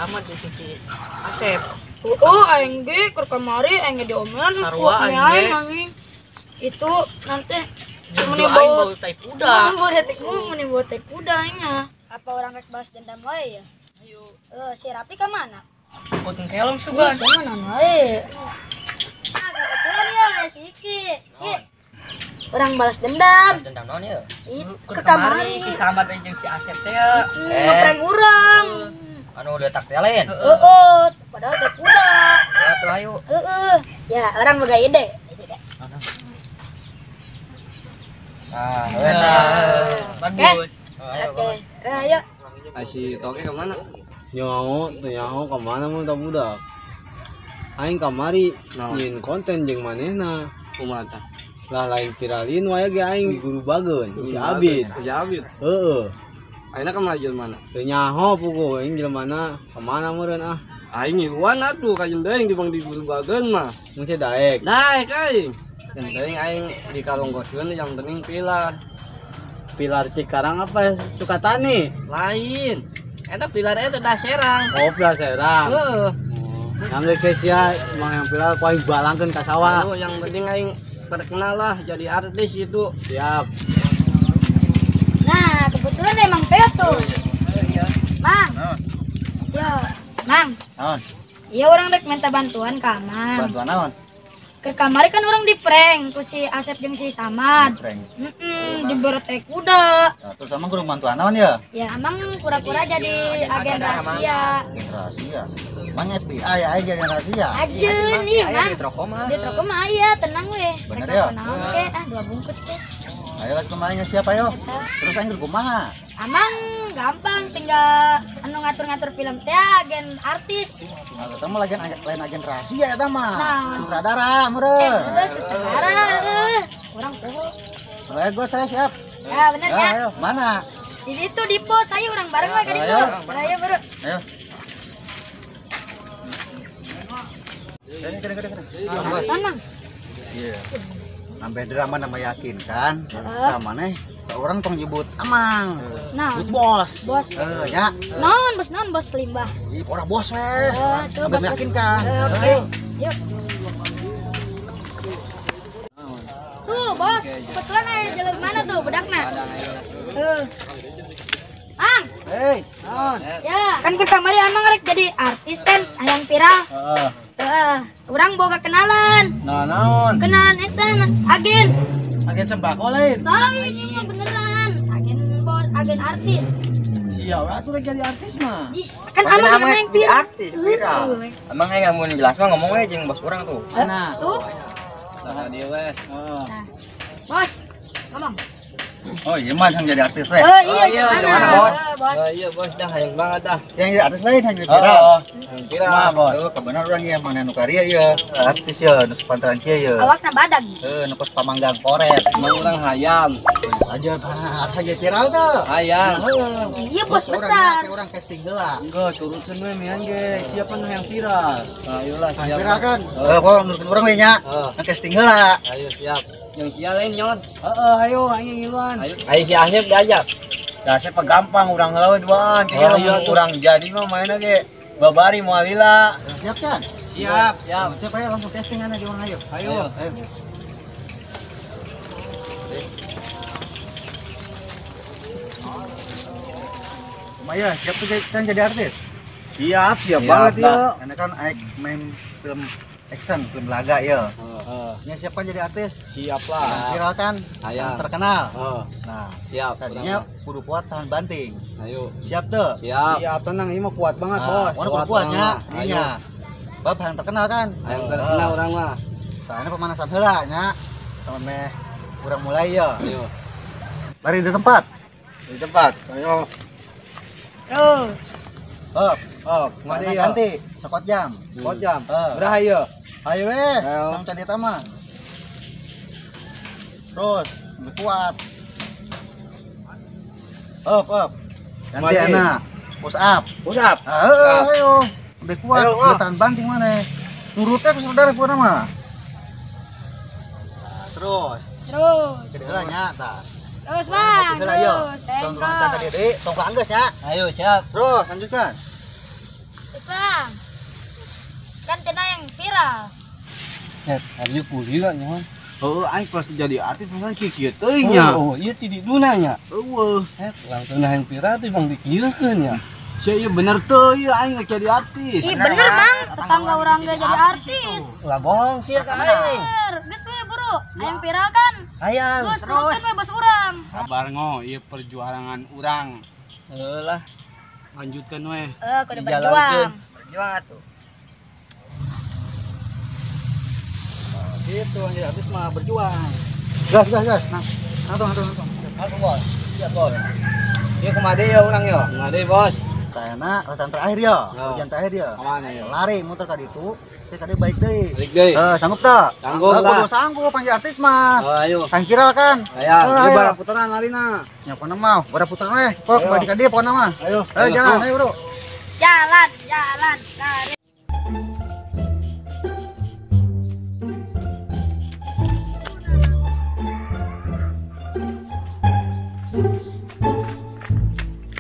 Ahmad di TV Asep. Aing ge keur kamari aing ge diomelan Sarua anjing. Itu nanti Meni bau tai kuda. Meni bau tai kuda nya. Apa orang rek bahas dendam wae ya? Ayo. Si Rapi ka mana? Potong kelong sugan. Mana wae? Kebetulan ya si Iki. Orang balas dendam. Dendam naon ya? Ke kamari si Samad jeung si Asep teh ya. Ngeprank urang. Anu letak teh lain. Padahal teh kuda. Ya tuh ayo. Ya, orang boga ide. Bagus. Oke. Ayo. Si Toke kemana? Nyaho kemana mun tak budak. Aing kamari nyin konten jeung manehna. Kumaha? Lah lain viralin wae ge aing guru bageun si Abid. Si Abid. Heeh. Ayeuna kemana jelmana? Teu nyaho puguh aing jelmana kemana meureun ah. Aing ngiluan atuh ka Jendeng di Bang di guru bageun mah. Mun teh daek. Daek aing. Jendeng aing di kalonggoskeun yang penting pilar. Pilar Cikarang apa Sukatani? Lain. Eta pilar eta da serang. Oh, pilar Serang. Heeh. Yang geus sia emang yang pilar ku aing balangkeun ka sawah. Yang penting aing terkenal lah jadi artis itu. Siap. Nah, kebetulan emang Peto. Mang. Yo, Mang. Naon? Iya orang rek minta bantuan ka Mang. Bantuan naon? Ke kamari kan orang di prank ku si Asep jeung si Samad. Prank. Diberet teh kuda. Ya, terus sama guru bantuan naon ya? Ya emang pura-pura jadi agen rahasia. Rahasia. Mang FBI aya jadi rahasia. Ajeun nih, Mang. Di Troko mah. Di troko mah aya, tenang we. Bener Rek ya? naon ke? 2 bungkus teh. Ayo lah kemarin siapa yo? Terus aing kumaha? Amang gampang tinggal anu ngatur-ngatur film teh agen artis. Nah, ketemu lain agen rahasia eta mah. Nah. Sutradara meureun. Udah sutradara kurang poho. Gua saya siap. Ya bener ya. Ayo, mana? Di itu di pos ayo urang bareng we ka ditu. Ayo buru. Ayo. Kene. Tenang. Iya. Sampai drama nama yakin kan? Nah, mana? Orang tong nyebut Amang. Nah, Nyebut bos. bos. Ya. Non bos limbah. Ih, orang bos we. Tuh Sampai bos. meyakinkan. Oke. Yuk. Tuh, bos. Kebetulan aya jalan mana tuh bedakna? Ang. Hei, naon? Ya, kan ke kamari Amang rek jadi artis kan, hayang viral. Heeh. Urang boga kenalan. Nah, naon? Kenalan eta agen. Agen sembako lain. Ini mah beneran. Agen artis. Siapa atuh lagi jadi artis mah? Kan Amang yang jadi viral. artis viral. Emang aing mun jelas mah ngomong we jeung bos urang tuh. Mana? Tuh. Nah, dia wes. Bos, ngomong. Oh, iya mah yang jadi artis we. Iya, gimana, Bos? Iya bos dah hayang banget dah. Yang jadi artis lain yang jadi viral. Yang Viral, viral. bos. Kebenar orang ya mana nu karya ya. Artis ya, nu pantaran kieu ya. Awakna badag. Nu kos pamanggang koret. Mau orang hayam. Aja aja viral tuh. Hayam. Iya, bos besar. Orang casting heula. Ke turutkeun we mian ge siapa nu yang viral. Ayolah siap. Viral kan? Kok nurutkeun urang we nya. Casting heula. Ayo siap. Yang sial lain nyot. Ayo aing ngiluan. Ayo si Ahyep diajak. Dah siapa gampang urang heula we duaan. Oh, Kayaknya iya, lamun urang jadi mah mainna ge babari moal lila. Siap kan? Siap. Siap. Siap ayo langsung casting aja urang ayo. Ayo. Maya, siap tuh kan jadi artis? Siap Siap banget ya. Karena kan main film action, film laga ya. Nya siapa jadi artis? Siap Yang lah. viral kan? Hayang. Yang terkenal. Nah, Siap. tadinya kudu kuat tahan banting. Ayo. Siap tuh. Siap. Siap tenang ini mah kuat banget, Bos. Orang Kuat kudu kuatnya, banget. ininya. Bab yang terkenal kan? Ayo terkenal orang mah. Soalnya pemanasan heula nya. Sama meh urang mulai ya. Ayo. Lari di tempat. Di tempat. Ayo. Tuh. Hop, Mari mana ya. ganti, sekot jam. Kok jam. Heeh. Udah ayo. Ayo weh, Ayo. tang cari tama. Terus, lebih kuat. Up. Ganti Maju. anak. Push up. Push up. Ayo. Lebih kuat. Ayo, Udah tahan banting mana? Turutnya ke saudara pun nama. Terus, gede lah nya, tah. Terus, Bang. Gede lah yo. Terus, Tong tong tadi, tong ke anggeus nya. Ayo siap. Terus, lanjutkan. Bang. Kan cenah yang viral. Hari kuliah lah nyawa. Aing pas jadi artis masa kieu teuing nya. Oh, iya ti di dunanya. Eueuh. Langsung yang viral teh bang dikieulkeun ya. Sia ieu bener teu ieu aing geus jadi artis. Ih bener Bang, tetangga orang ge jadi artis. Lah bohong sih ka aing. Bener, geus we buru. Aya viral kan? Ayang. Geus turutkeun we bos urang. Sabar ngo, ieu perjuangan urang. Lah, Lanjutkan we. Kudu Dijalankeun. berjuang. Berjuang atuh. Gitu yang jadi artis mah berjuang. Gas. Nah, nonton. Langsung bos. Siap bos. Dia kemade ya orang ya. ngade bos. Tayana latihan terakhir ya. Oh. Ujian terakhir ya. Kemana ya? Lari muter ka ditu. Teh kade baik deui. Balik deui. Sanggup tak? Sanggup lah. Kudu sanggup panggil artis mah. Oh, ayo. Kan viral kan? Ayang. Ayo. Ieu bara putaran larina. Ya pokona mah, bara puter we. Kok Ayo. balik ka dieu pokona mah. Ayo. Ayo jalan, ayo bro. Jalan, lari.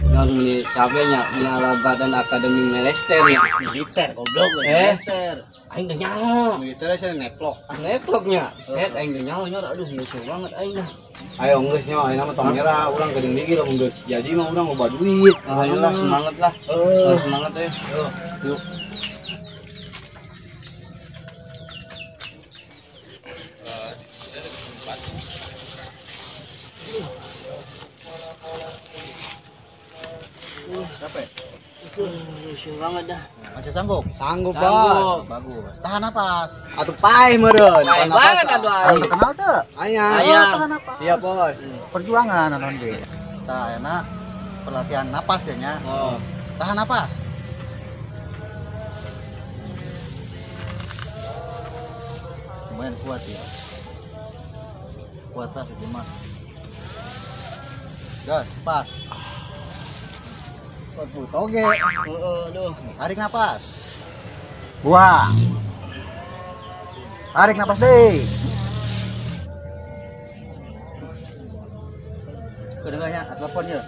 Yang ini capeknya nyala badan akademi Melester ya. Militer goblok Militer. Aing udah nyaho. Militer sia neplok. Neploknya. Aing udah nyaho nya aduh musuh banget aing dah. Ayo geus nya ayeuna mah tong nyerah urang kedeung digi lamun geus jadi mah urang loba duit. Ayo lah semangat lah. Semangat deh. Yuk. Capek. Musuh banget dah. Masih sanggup? Sanggup, Bos. Sanggup. Bagus. Tahan napas. Atuh paeh meureun. Baik banget aduh Ayo aing. kenal tuh. Ayang. Ayang. Tahan napas. Siap, Bos. Perjuangan nanon ge. Tah enak pelatihan napas ya nya. Oh. Tahan napas. Lumayan kuat ya. Kuat lah itu mah. Gas, pas. Toge. Aduh. Tarik napas. Buang. Tarik napas deh. Kedengarannya telepon ya.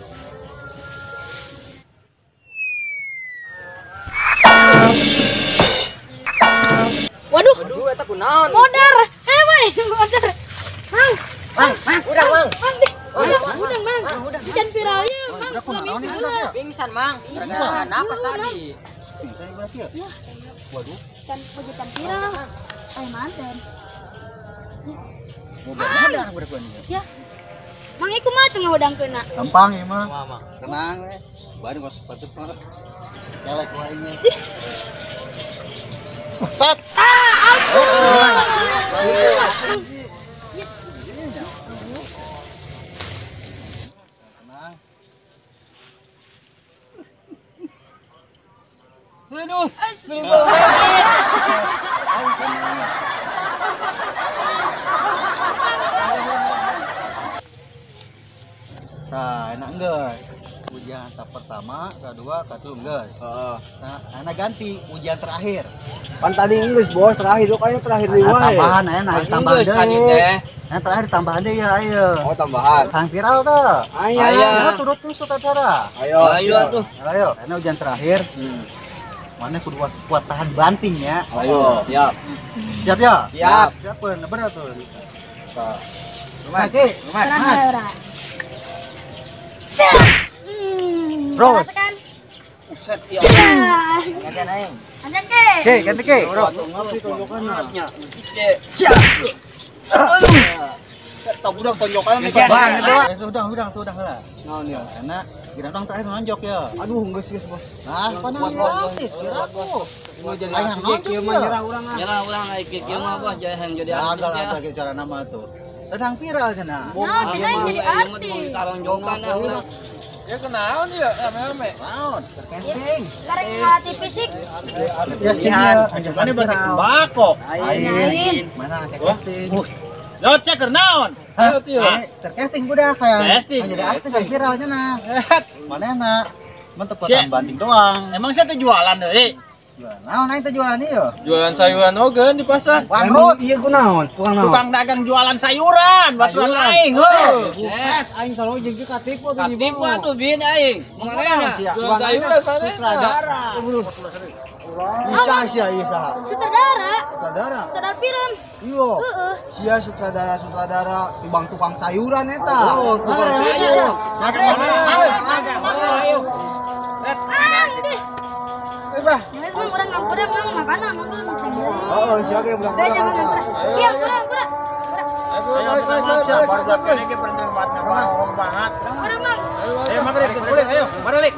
Waduh, Aduh eta kunaon? modar. Weh, modar. Mang, Mang, udah, Mang. udah, Jangan viralnya, Mang. Udah kunaon nih udah ya. Pingsan, Mang. Gara-gara napas tadi. Saya berarti ya. Waduh, Jangan viral. Ayo manten. mau benar udah gua nih. Ya. Mang iku mah teu ngaudang kena. Gampang ya mah. Mama. Tenang we. Baru kos sepatu pernah. Kelek lainnya. Set. Tenang. Aduh. Nah, enak enggak? Ujian tahap pertama, kedua, ketiga, guys. Nah, enak ganti ujian terakhir. Kan tadi Inggris, Bos. Terakhir lo kayaknya terakhir di Nah, wae. tambahan, enak tambahan tadi deh. teh. Yang terakhir tambahan deh ya, ayo. Oh, tambahan. Tang viral tuh. Ayo. Ayo, turutin sutradara. Ayo. Ayo atuh. Ayo, enak ujian terakhir. Mana kudu kuat tahan banting ya. Ayo. Siap. Siap ya? Siap. Siap, bener tuh. Lumayan. Oke, Tenang Mas. ya, ora. Bro. Rasakan. Set iya. Gantian aing. Anjan ke. Oke, ganti ke. Bro, ngapain tonjokannya? Nya. Tak budak tonjokannya nih. Gantian. Bang, sudah lah. Naon ya? Karena kira orang terakhir nonjok ya. Aduh, geus geus, Bos. Nah, panang artis kira aku. Mau jadi Ayang artis nonjok kieu ya. mah nyerah urang ah. Nyala ulang lagi kieu mah bos jangan jadi Gagal artis atau cara nama tuh. Tentang viral cenah. Nah, kita yang jadi artis. Tarong jokan dah ulah. Ya kenaon dia? Rame-rame. Naon? Tercasting. Sekarang ngelatih fisik. Castingnya. Anjukannya bagi sembako. Ain. Mana casting? Lot saya kernaon. Ayo tuh. Tercasting udah kayak. Casting. Jadi artis yang viral cenah. Mana enak? Mentok potong banting doang. Emang saya tuh jualan deui. Naon aing teh jualan ieu? Jualan sayuran oge di pasar. Bangkrut. Iya kunaon? Tukang naon? Tukang dagang jualan sayuran, baturan Sayuran. aing, heuh. Buset. Aing selalu jeung katipu tuh. Katipu atuh bin aing. Manehna. Jualan sayuran sana. sutradara. Iya saha. Sutradara. Sutradara. Sutradara film. Iya. Heeh. Sia sutradara tibang tukang sayuran eta. Oh, tukang sayur. Nges mang urang ngampura mang makanan mang geus sendiri. Oh, sia ge budak-budak. Jangan ngampura. Iya, pura. Siap, siap. Orang mang. Ayo, magrib, boleh, ayo, balik.